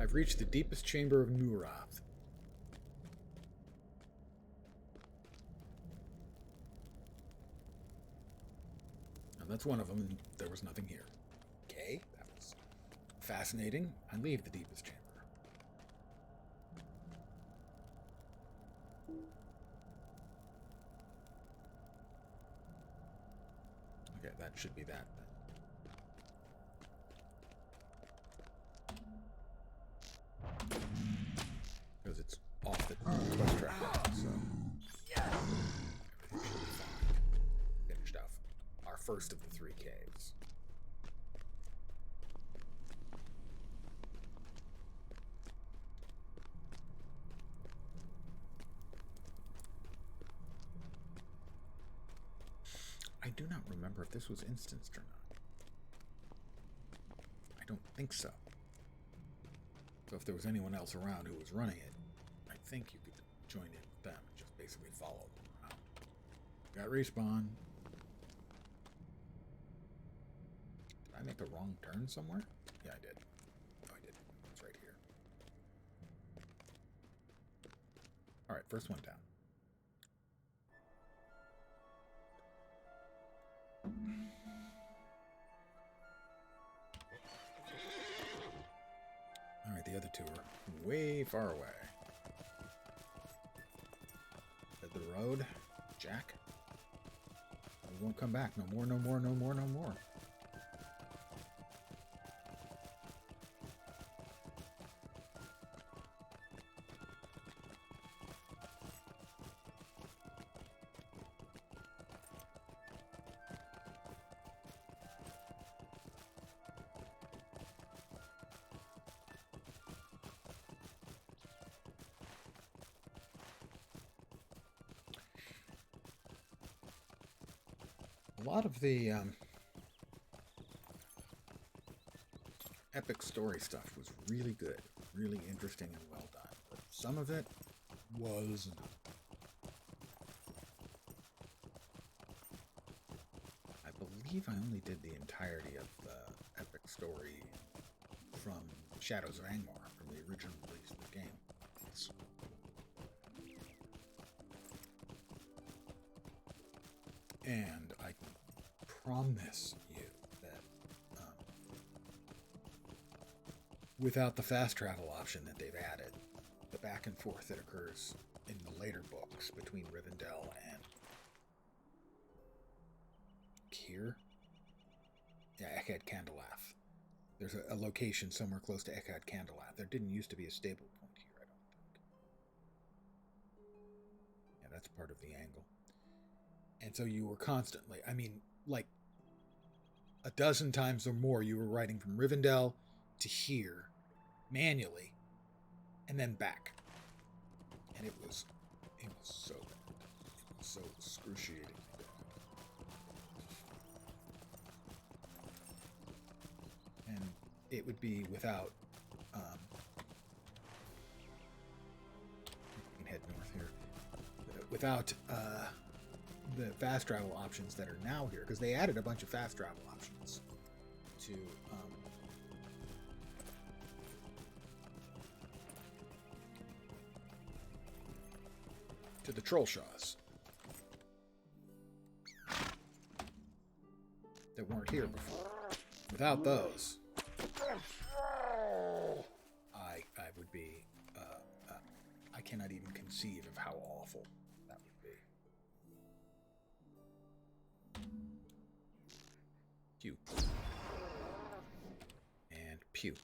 I've reached the deepest chamber of Nurath. And that's one of them, and there was nothing here. Okay, that was fascinating. I leave the deepest chamber. Okay, that should be that then. Because it's off the quest track now, so everything should be fine. Finished off our first of the 3 caves. I do not remember if this was instanced or not. I don't think so. So if there was anyone else around who was running it, I think you could join in with them and just basically follow them around. Got respawn. Did I make a wrong turn somewhere? Yeah, I did. No, I didn't. It's right here. Alright, first one down. Alright, the other two are way far away. the road, Jack. We won't come back. No more, no more, no more, no more. A lot of the epic story stuff was really good, really interesting and well done, but some of it was not. I believe I only did the entirety of the epic story from Shadows of Angmar, from the original release of the game. And I promise you that without the fast travel option that they've added, the back and forth that occurs in the later books between Rivendell and Kier? Yeah, Echad Candelath. There's a location somewhere close to Echad Candelath. There didn't used to be a stable point here, I don't think. Yeah, that's part of the angle. And so you were constantly, I mean, like a dozen times or more, you were riding from Rivendell to here manually and then back. And it was so bad. It was so excruciatingly bad. And it would be without, we can head north here, without, the fast travel options that are now here, because they added a bunch of fast travel options to the Trollshaws that weren't here before. Without those, I would be I cannot even conceive of how awful that would be. Pew. And pew.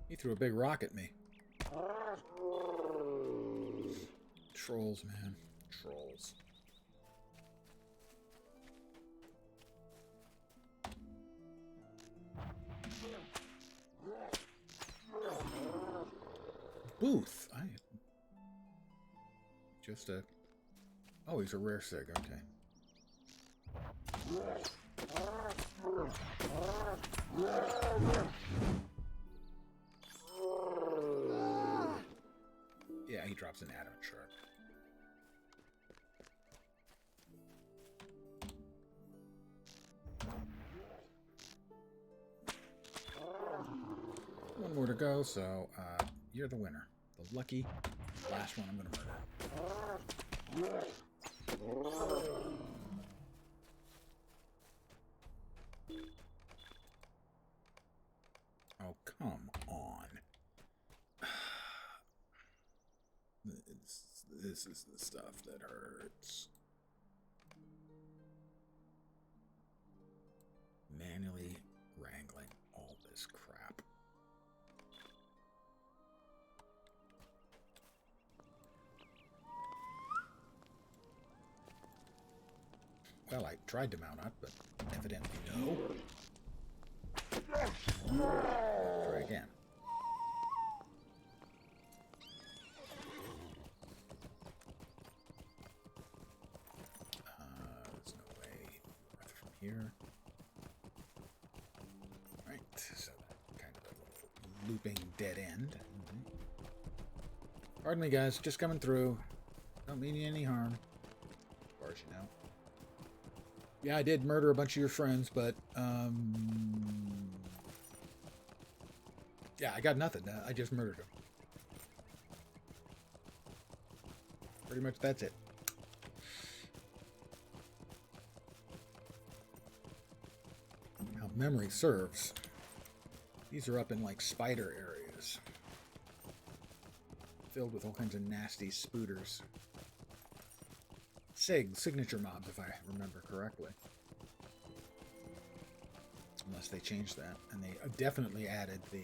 He threw a big rock at me. Trolls, man. Trolls. Booth. Oh, he's a rare sig. Okay. Yeah, he drops an adamant shard. One more to go, so you're the winner. The lucky last one I'm going to murder. Oh, come on. This is the stuff that hurts. Manually wrangling all this crap. Well, I tried to mount up, but evidently no. Try again. There's no way north from here. Right, so that kind of a little looping dead end. Pardon me, guys, just coming through. Don't mean you any harm. As far as you know. Yeah, I did murder a bunch of your friends, but, yeah, I got nothing. I just murdered them. Pretty much that's it. memory serves, these are up in like spider areas, filled with all kinds of nasty spooters. Signature mobs, if I remember correctly. Unless they changed that. And they definitely added the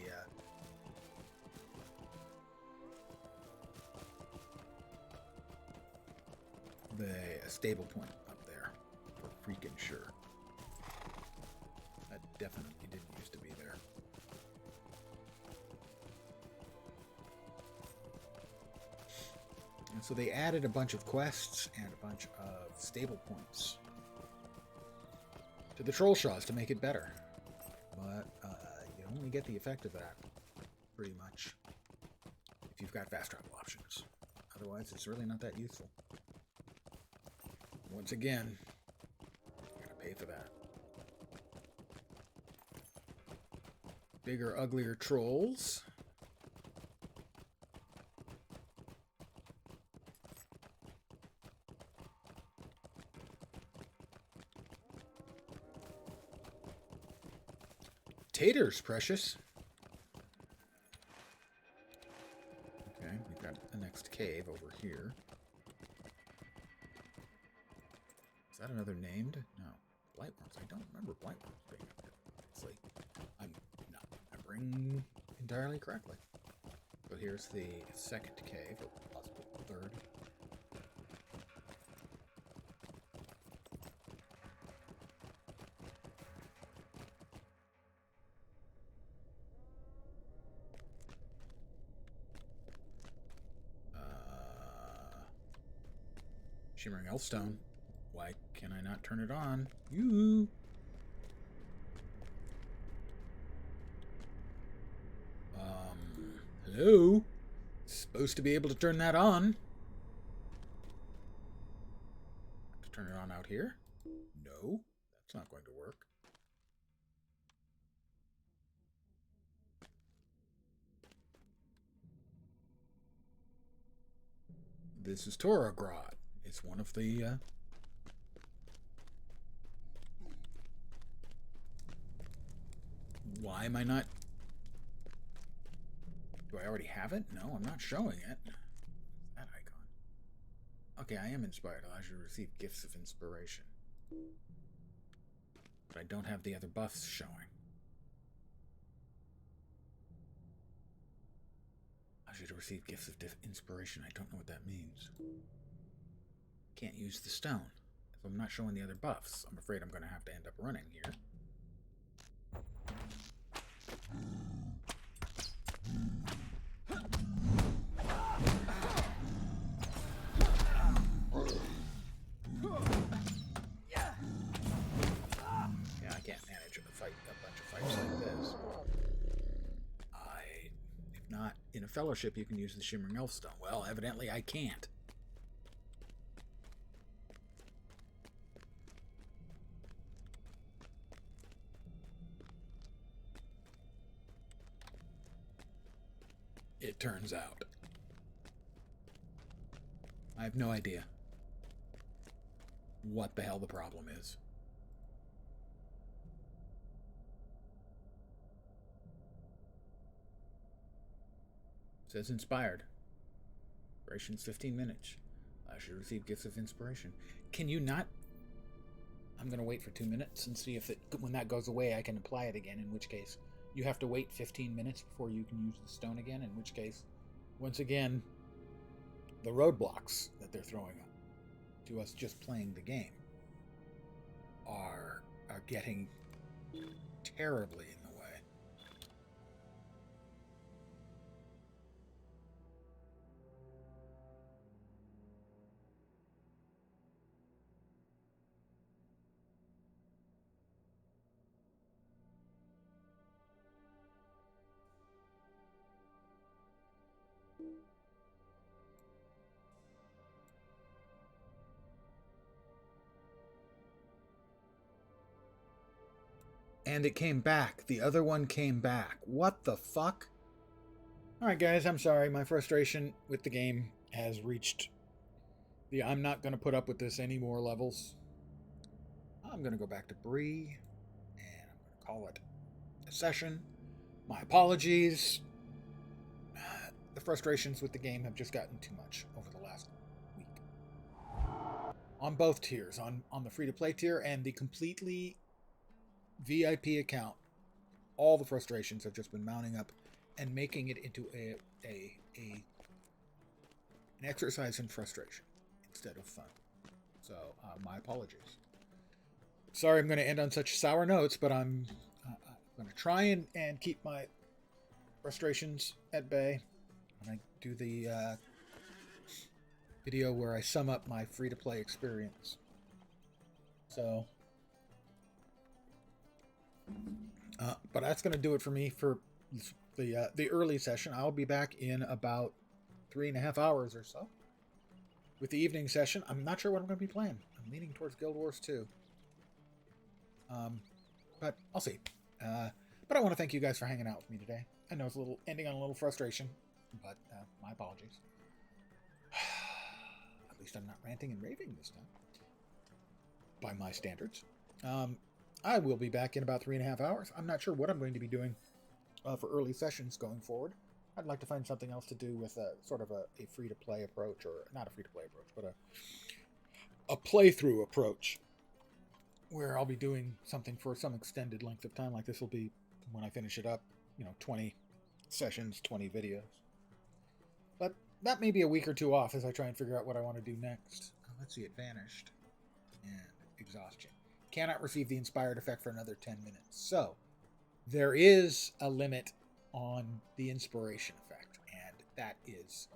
stable point up there, for freaking sure. That definitely didn't used to be there. And so they added a bunch of quests and a bunch of stable points to the Trollshaws to make it better. But you only get the effect of that, pretty much, if you've got fast travel options. Otherwise, it's really not that useful. Once again, you gotta pay for that. Bigger, uglier trolls. Taters, precious. Okay, we've got the next cave over here. Is that another named? No. Blightworms. I don't remember Blightworms being up here. Obviously, I'm not remembering entirely correctly. So here's the second cave, or possibly the third. Shimmering Elfstone. Why can I not turn it on? You. Hello? Supposed to be able to turn that on. Have to turn it on out here? No, that's not going to work. This is Torogrod. It's one of the why am I not... Do I already have it? No, I'm not showing it. That icon. Okay, I am inspired. Allows you to receive gifts of inspiration. But I don't have the other buffs showing. Allows you to receive gifts of inspiration. I don't know what that means. Can't use the stone. So I'm not showing the other buffs. I'm afraid I'm going to have to end up running here. Yeah, I can't manage a bunch of fights like this. If not in a fellowship, you can use the Shimmering Elfstone. Well, evidently I can't. It turns out. I have no idea what the hell the problem is. It says inspired. Inspiration's 15 minutes. I should receive gifts of inspiration. Can you not? I'm going to wait for 2 minutes and see if when that goes away, I can apply it again, in which case you have to wait 15 minutes before you can use the stone again, in which case, once again, the roadblocks that they're throwing up to us just playing the game are getting terribly in the way. And it came back. The other one came back. What the fuck? Alright guys, I'm sorry. My frustration with the game has reached the I'm not going to put up with this any more levels. I'm going to go back to Bree. And I'm going to call it a session. My apologies. The frustrations with the game have just gotten too much over the last week. On both tiers, on the free-to-play tier and the completely VIP account, all the frustrations have just been mounting up and making it into an exercise in frustration instead of fun. So, my apologies. Sorry I'm going to end on such sour notes, but I'm going to try and keep my frustrations at bay when I do the video where I sum up my free-to-play experience. So, but that's going to do it for me for the early session. I'll be back in about 3.5 hours or so. With the evening session, I'm not sure what I'm going to be playing. I'm leaning towards Guild Wars 2. But I'll see. But I want to thank you guys for hanging out with me today. I know it's a little ending on a little frustration, but my apologies. At least I'm not ranting and raving this time, by my standards. I will be back in about 3.5 hours. I'm not sure what I'm going to be doing for early sessions going forward. I'd like to find something else to do with sort of a free-to-play approach, or not a free-to-play approach, but a playthrough approach, where I'll be doing something for some extended length of time. Like this will be, when I finish it up, 20 sessions, 20 videos. But that may be a week or two off as I try and figure out what I want to do next. Let's see, it vanished. And exhaustion. Cannot receive the inspired effect for another 10 minutes. So, there is a limit on the inspiration effect, and that is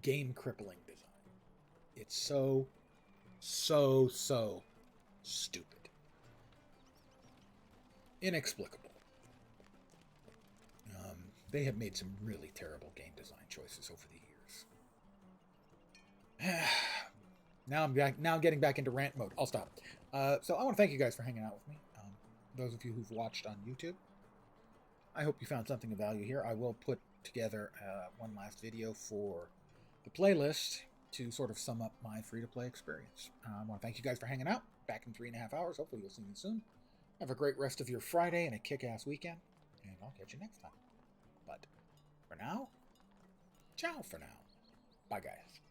game crippling design. It's so stupid. Inexplicable. They have made some really terrible game design choices over the years. Now I'm getting back into rant mode. I'll stop. So I want to thank you guys for hanging out with me. Those of you who've watched on YouTube, I hope you found something of value here. I will put together one last video for the playlist to sort of sum up my free-to-play experience. I want to thank you guys for hanging out. Back in 3.5 hours. Hopefully you'll see me soon. Have a great rest of your Friday and a kick-ass weekend. And I'll catch you next time. But for now, ciao for now. Bye, guys.